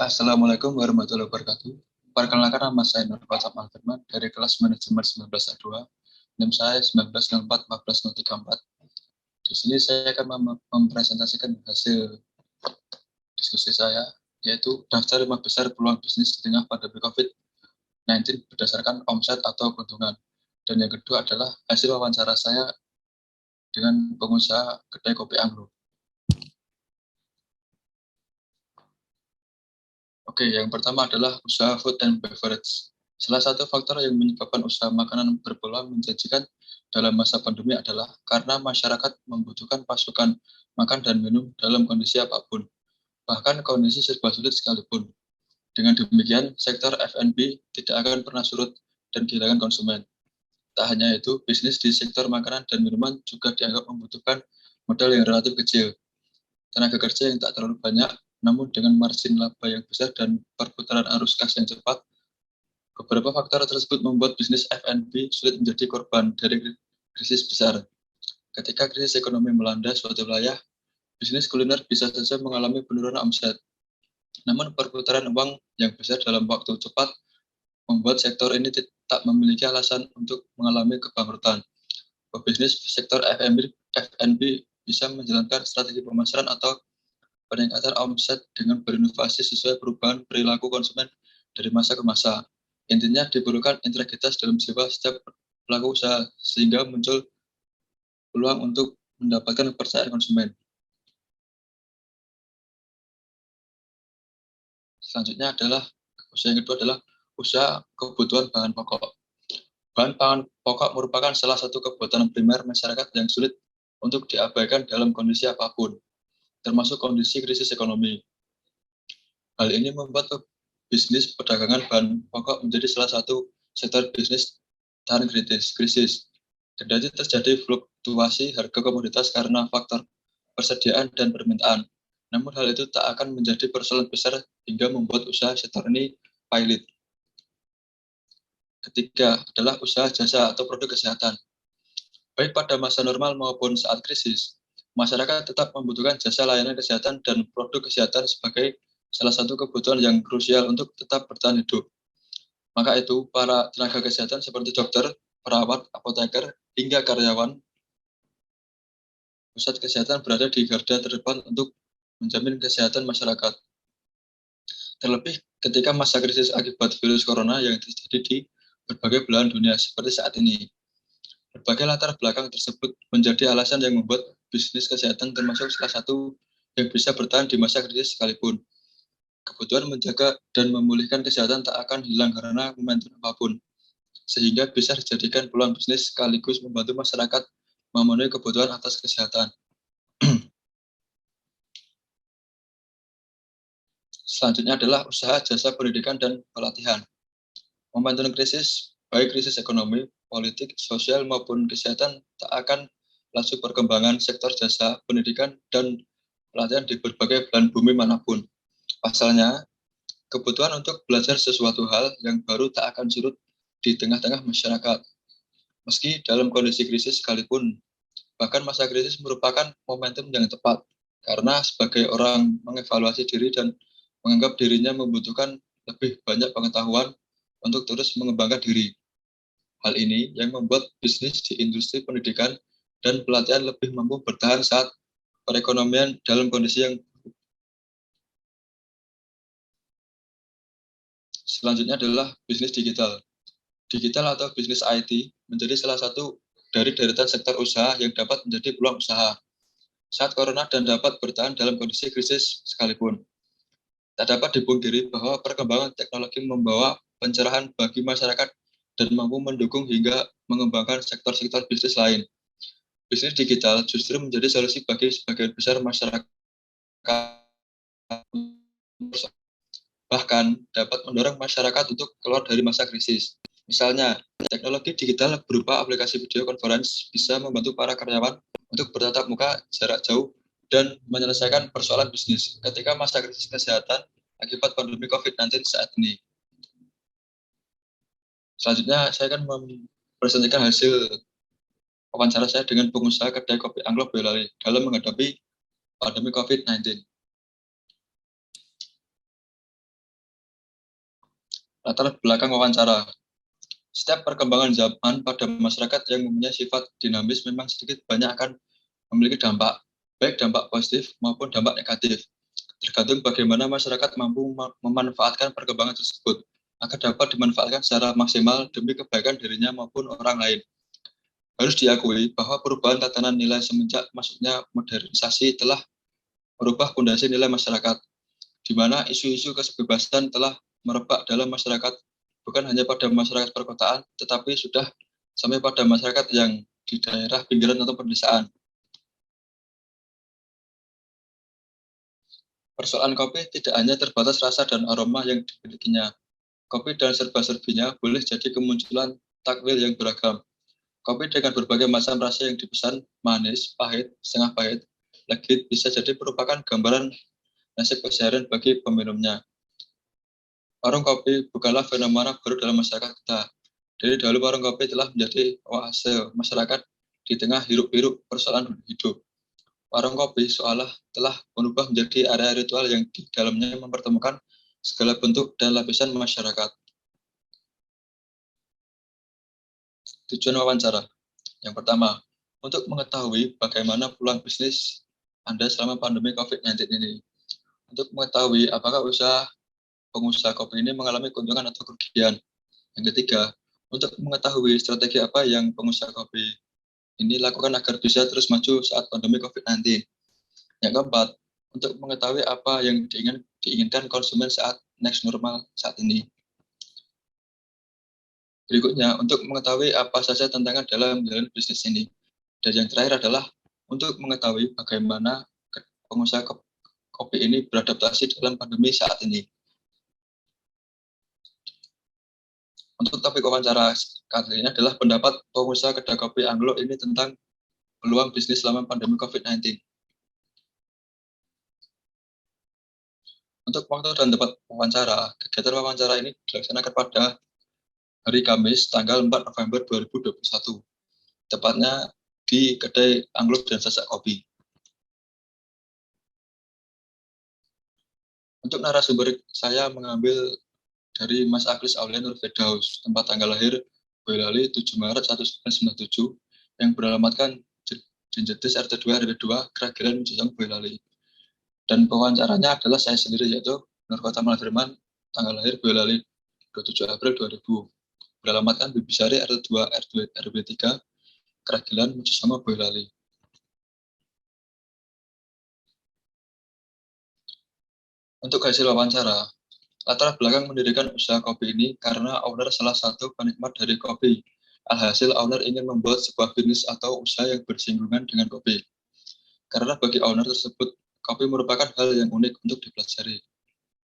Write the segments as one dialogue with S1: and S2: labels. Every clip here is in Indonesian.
S1: Assalamualaikum warahmatullahi wabarakatuh. Perkenalkan nama saya Nur Fatham Al-Firman dari kelas manajemen 19A2. NIM saya 1904 Di sini saya akan mempresentasikan hasil diskusi saya, yaitu daftar 5 besar peluang bisnis di tengah pandemi COVID-19 berdasarkan omset atau keuntungan. Dan yang kedua adalah hasil wawancara saya dengan pengusaha kedai kopi Anglo. Oke, yang pertama adalah usaha food and beverage. Salah satu faktor yang menyebabkan usaha makanan berpeluang menjanjikan dalam masa pandemi adalah karena masyarakat membutuhkan pasokan makan dan minum dalam kondisi apapun, bahkan kondisi serba sulit sekalipun. Dengan demikian, sektor F&B tidak akan pernah surut dan kehilangan konsumen. Tak hanya itu, bisnis di sektor makanan dan minuman juga dianggap membutuhkan modal yang relatif kecil, tenaga kerja yang tak terlalu banyak, namun dengan margin laba yang besar dan perputaran arus kas yang cepat. Beberapa faktor tersebut membuat bisnis F&B sulit menjadi korban dari krisis besar. Ketika krisis ekonomi melanda suatu wilayah, bisnis kuliner bisa saja mengalami penurunan omset. Namun perputaran uang yang besar dalam waktu cepat membuat sektor ini tak memiliki alasan untuk mengalami kebangkrutan. Pebisnis sektor F&B bisa menjalankan strategi pemasaran atau peningkatan omset dengan berinovasi sesuai perubahan perilaku konsumen dari masa ke masa. Intinya diperlukan integritas dalam jiwa setiap pelaku usaha sehingga muncul peluang untuk mendapatkan kepercayaan konsumen. Selanjutnya adalah usaha yang kedua adalah usaha kebutuhan bahan pokok. Bahan pangan pokok merupakan salah satu kebutuhan primer masyarakat yang sulit untuk diabaikan dalam kondisi apapun, termasuk kondisi krisis ekonomi. Hal ini membuat bisnis perdagangan bahan pokok menjadi salah satu sektor bisnis tahan krisis. Kendati terjadi fluktuasi harga komoditas karena faktor persediaan dan permintaan. Namun hal itu tak akan menjadi persoalan besar hingga membuat usaha sektor ini pailit. Ketiga adalah usaha jasa atau produk kesehatan. Baik pada masa normal maupun saat krisis, masyarakat tetap membutuhkan jasa layanan kesehatan dan produk kesehatan sebagai salah satu kebutuhan yang krusial untuk tetap bertahan hidup. Maka itu, para tenaga kesehatan seperti dokter, perawat, apoteker, hingga karyawan pusat kesehatan berada di garda terdepan untuk menjamin kesehatan masyarakat. Terlebih ketika masa krisis akibat virus corona yang terjadi di berbagai belahan dunia seperti saat ini. Berbagai latar belakang tersebut menjadi alasan yang membuat bisnis kesehatan termasuk salah satu yang bisa bertahan di masa krisis sekalipun. Kebutuhan menjaga dan memulihkan kesehatan tak akan hilang karena momentum apapun, sehingga bisa dijadikan peluang bisnis sekaligus membantu masyarakat memenuhi kebutuhan atas kesehatan. Selanjutnya adalah usaha jasa pendidikan dan pelatihan. Momentum krisis, baik krisis ekonomi, politik, sosial maupun kesehatan tak akan laju perkembangan sektor jasa pendidikan dan pelatihan di berbagai belahan bumi manapun. Pasalnya, kebutuhan untuk belajar sesuatu hal yang baru tak akan surut di tengah-tengah masyarakat. Meski dalam kondisi krisis sekalipun, bahkan masa krisis merupakan momentum yang tepat, karena sebagai orang mengevaluasi diri dan menganggap dirinya membutuhkan lebih banyak pengetahuan untuk terus mengembangkan diri. Hal ini yang membuat bisnis di industri pendidikan dan pelatihan lebih mampu bertahan saat perekonomian dalam kondisi yang selanjutnya adalah bisnis digital. Digital atau bisnis IT menjadi salah satu dari deretan sektor usaha yang dapat menjadi peluang usaha saat corona dan dapat bertahan dalam kondisi krisis sekalipun. Tak dapat dipungkiri bahwa perkembangan teknologi membawa pencerahan bagi masyarakat dan mampu mendukung hingga mengembangkan sektor-sektor bisnis lain. Bisnis digital justru menjadi solusi bagi sebagian besar masyarakat, bahkan dapat mendorong masyarakat untuk keluar dari masa krisis. Misalnya, teknologi digital berupa aplikasi video conference bisa membantu para karyawan untuk bertatap muka jarak jauh dan menyelesaikan persoalan bisnis ketika masa krisis kesehatan akibat pandemi COVID-19 saat ini. Selanjutnya, saya akan mempresentasikan hasil wawancara saya dengan pengusaha kedai kopi Anglo Boyolali dalam menghadapi pandemi COVID-19. Latar belakang wawancara. Setiap perkembangan zaman pada masyarakat yang mempunyai sifat dinamis memang sedikit banyak akan memiliki dampak, baik dampak positif maupun dampak negatif, tergantung bagaimana masyarakat mampu memanfaatkan perkembangan tersebut agar dapat dimanfaatkan secara maksimal demi kebaikan dirinya maupun orang lain. Harus diakui bahwa perubahan tatanan nilai semenjak masuknya modernisasi telah merubah fondasi nilai masyarakat, di mana isu-isu kebebasan telah merebak dalam masyarakat, bukan hanya pada masyarakat perkotaan, tetapi sudah sampai pada masyarakat yang di daerah pinggiran atau pedesaan. Persoalan kopi tidak hanya terbatas rasa dan aroma yang dimilikinya. Kopi dan serba-serbinya boleh jadi kemunculan takwil yang beragam. Kopi dengan berbagai macam rasa yang dipesan, manis, pahit, setengah pahit, legit, bisa jadi merupakan gambaran nasib keseharian bagi peminumnya. Warung kopi bukanlah fenomena baru dalam masyarakat kita. Dari dahulu warung kopi telah menjadi oase masyarakat di tengah hiruk-pikuk persoalan hidup. Warung kopi seolah telah berubah menjadi area ritual yang di dalamnya mempertemukan segala bentuk dan lapisan masyarakat. Tujuan wawancara. Yang pertama, untuk mengetahui bagaimana peluang bisnis Anda selama pandemi COVID-19 ini. Untuk mengetahui apakah pengusaha kopi ini mengalami keuntungan atau kerugian. Yang ketiga, untuk mengetahui strategi apa yang pengusaha kopi ini lakukan agar bisa terus maju saat pandemi COVID-19. Yang keempat, untuk mengetahui apa yang diinginkan konsumen saat next normal saat ini. Berikutnya, untuk mengetahui apa saja tantangan dalam menjalani bisnis ini. Dan yang terakhir adalah untuk mengetahui bagaimana pengusaha kopi ini beradaptasi dalam pandemi saat ini. Untuk topik wawancara kali ini adalah pendapat pengusaha kedai kopi Anglo ini tentang peluang bisnis selama pandemi COVID-19. Untuk waktu dan tempat wawancara, kegiatan wawancara ini dilaksanakan pada hari Kamis, tanggal 4 November 2021, tepatnya di kedai Anglo dan Sasak Kopi. Untuk narasumber, saya mengambil dari Mas Aglis Aulia Nur Firdaus, tempat tanggal lahir Boyolali 7 Maret 1997, yang beralamatkan Jenjetis RT2 RW2 Keragilan Mujayang Boyolali. Dan pewawancaranya adalah saya sendiri, yaitu Nur Kota Firman, tanggal lahir Boyolali 27 April 2000. Beralamatkan Bibisari RT2 RW3 Keragilan Mujayang Boyolali. Untuk hasil wawancara, latar belakang mendirikan usaha kopi ini karena owner salah satu penikmat dari kopi. Alhasil owner ingin membuat sebuah bisnis atau usaha yang bersinggungan dengan kopi. Karena bagi owner tersebut, kopi merupakan hal yang unik untuk dipelajari.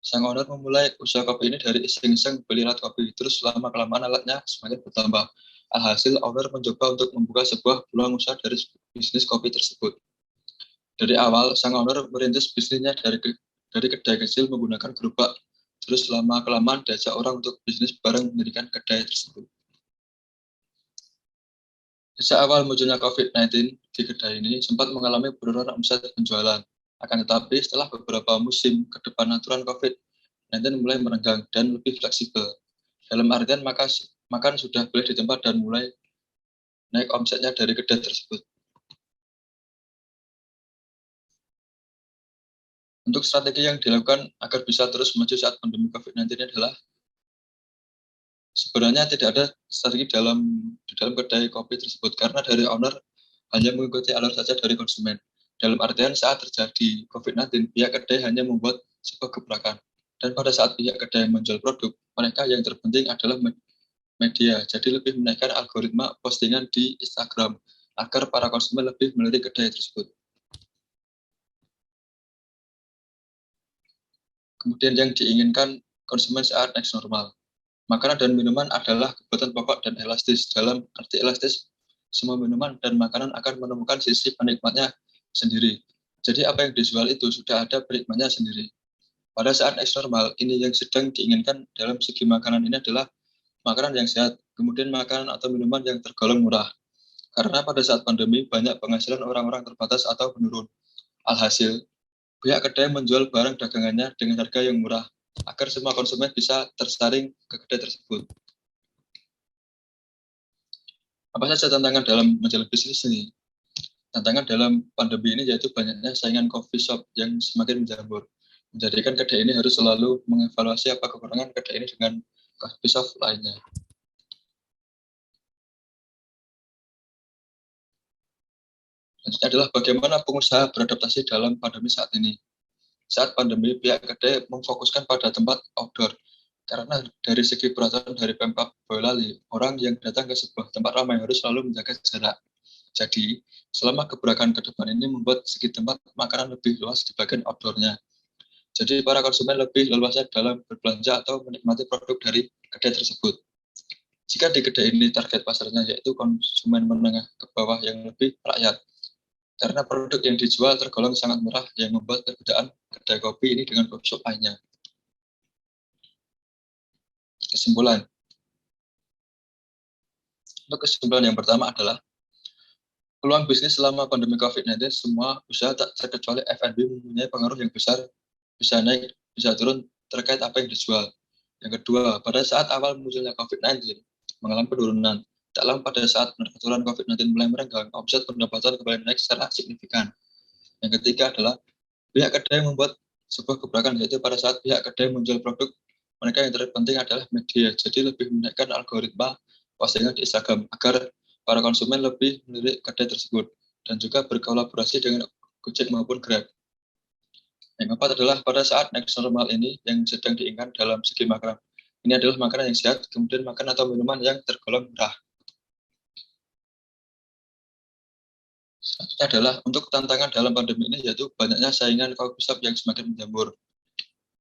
S1: Sang owner memulai usaha kopi ini dari iseng-iseng beli alat kopi, terus lama-kelamaan alatnya semakin bertambah. Alhasil owner mencoba untuk membuka sebuah peluang usaha dari bisnis kopi tersebut. Dari awal, sang owner merintis bisnisnya dari kedai kecil menggunakan gerobak. Terus lama-kelamaan diajak orang untuk bisnis bareng mendirikan kedai tersebut. Sejak awal munculnya COVID-19 di kedai ini sempat mengalami penurunan omset penjualan. Akan tetapi setelah beberapa musim ke depan aturan COVID-19 mulai merenggang dan lebih fleksibel. Dalam artian makan sudah boleh di tempat dan mulai naik omsetnya dari kedai tersebut. Untuk strategi yang dilakukan agar bisa terus maju saat pandemi COVID-19 adalah sebenarnya tidak ada strategi di dalam kedai kopi tersebut karena dari owner hanya mengikuti alur saja dari konsumen. Dalam artian saat terjadi COVID-19, pihak kedai hanya membuat sebuah gebrakan. Dan pada saat pihak kedai menjual produk, mereka yang terpenting adalah media. Jadi lebih menaikkan algoritma postingan di Instagram agar para konsumen lebih melirik kedai tersebut. Kemudian yang diinginkan konsumen saat next normal. Makanan dan minuman adalah kebutuhan pokok dan elastis. Dalam arti elastis, semua minuman dan makanan akan menemukan sisi penikmatnya sendiri. Jadi apa yang dijual itu sudah ada penikmatnya sendiri. Pada saat next normal, ini yang sedang diinginkan dalam segi makanan ini adalah makanan yang sehat, kemudian makanan atau minuman yang tergolong murah. Karena pada saat pandemi, banyak penghasilan orang-orang terbatas atau menurun. Alhasil, pihak kedai menjual barang dagangannya dengan harga yang murah agar semua konsumen bisa tersaring ke kedai tersebut. Apa saja tantangan dalam menjalani bisnis ini? Tantangan dalam pandemi ini yaitu banyaknya saingan coffee shop yang semakin menjamur, menjadikan kedai ini harus selalu mengevaluasi apa kekurangan kedai ini dengan coffee shop lainnya. Selanjutnya adalah bagaimana pengusaha beradaptasi dalam pandemi saat ini. Saat pandemi, pihak kedai memfokuskan pada tempat outdoor, karena dari segi peraturan dari Pemkab Boyolali, orang yang datang ke sebuah tempat ramai harus selalu menjaga jarak. Jadi, selama gebrakan ke depan ini membuat segi tempat makanan lebih luas di bagian outdoor-nya. Jadi, para konsumen lebih leluasa dalam berbelanja atau menikmati produk dari kedai tersebut. Jika di kedai ini target pasarnya yaitu konsumen menengah ke bawah yang lebih rakyat, karena produk yang dijual tergolong sangat murah yang membuat perbedaan kedai kopi ini dengan coffee shop lainnya. Kesimpulan. Untuk kesimpulan yang pertama adalah peluang bisnis selama pandemi COVID-19, semua usaha tak terkecuali F&B mempunyai pengaruh yang besar, bisa naik, bisa turun terkait apa yang dijual. Yang kedua, pada saat awal munculnya COVID-19, mengalami penurunan. Tak lama pada saat peraturan COVID-19 mulai merenggang, omset pendapatan kembali naik secara signifikan. Yang ketiga adalah pihak kedai membuat sebuah gebrakan, yaitu pada saat pihak kedai menjual produk, mereka yang terpenting adalah media. Jadi lebih menaikkan algoritma postingan di Instagram agar para konsumen lebih melirik kedai tersebut dan juga berkolaborasi dengan Gojek maupun Grab. Yang keempat adalah pada saat next normal ini yang sedang diinginkan dalam segi makanan. Ini adalah makanan yang sehat, kemudian makan atau minuman yang tergolong murah. Selanjutnya adalah untuk tantangan dalam pandemi ini yaitu banyaknya saingan coffee shop yang semakin menjamur.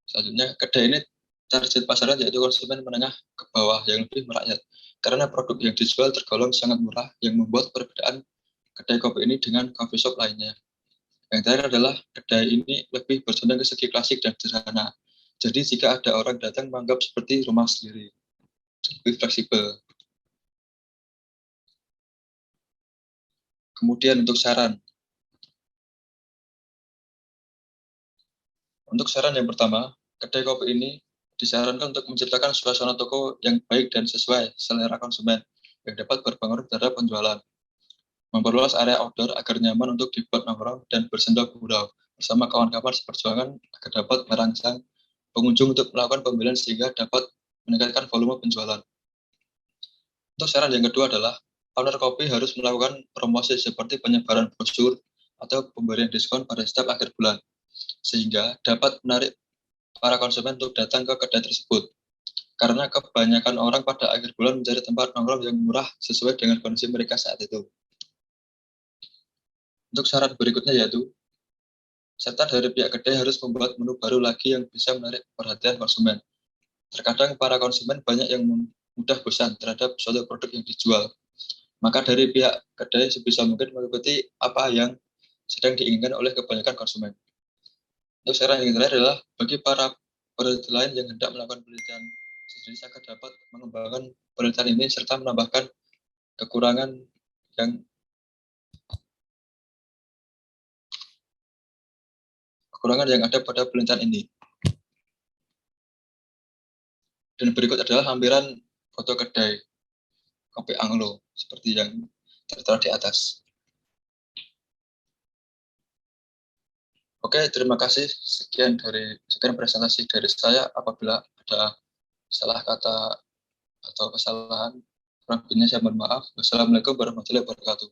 S1: Selanjutnya, kedai ini target pasarnya yaitu konsumen menengah ke bawah yang lebih merakyat. Karena produk yang dijual tergolong sangat murah yang membuat perbedaan kedai kopi ini dengan coffee shop lainnya. Yang terakhir adalah kedai ini lebih bercondong ke segi klasik dan sederhana. Jadi jika ada orang datang menganggap seperti rumah sendiri, lebih fleksibel. Kemudian untuk saran. Untuk saran yang pertama, kedai kopi ini disarankan untuk menciptakan suasana toko yang baik dan sesuai selera konsumen yang dapat berpengaruh terhadap penjualan. Memperluas area outdoor agar nyaman untuk dibuat nongkrong dan bersenda gurau bersama kawan-kawan seperjuangan agar dapat merangsang pengunjung untuk melakukan pembelian sehingga dapat meningkatkan volume penjualan. Untuk saran yang kedua adalah owner kopi harus melakukan promosi seperti penyebaran brosur atau pemberian diskon pada setiap akhir bulan sehingga dapat menarik para konsumen untuk datang ke kedai tersebut. Karena kebanyakan orang pada akhir bulan mencari tempat nongkrong yang murah sesuai dengan kondisi mereka saat itu. Untuk syarat berikutnya yaitu, serta dari pihak kedai harus membuat menu baru lagi yang bisa menarik perhatian konsumen. Terkadang para konsumen banyak yang mudah bosan terhadap suatu produk yang dijual. Maka dari pihak kedai sebisa mungkin mengikuti apa yang sedang diinginkan oleh kebanyakan konsumen. Untuk saran yang terakhir adalah bagi para peneliti lain yang hendak melakukan penelitian sendiri agar dapat mengembangkan penelitian ini serta menambahkan kekurangan yang ada pada penelitian ini. Dan berikut adalah lampiran foto kedai kopi Anglo seperti yang tertera di atas. Oke, terima kasih. Sekian presentasi dari saya. Apabila ada salah kata atau kesalahan, kurang lebihnya saya mohon maaf. Wassalamualaikum warahmatullahi wabarakatuh.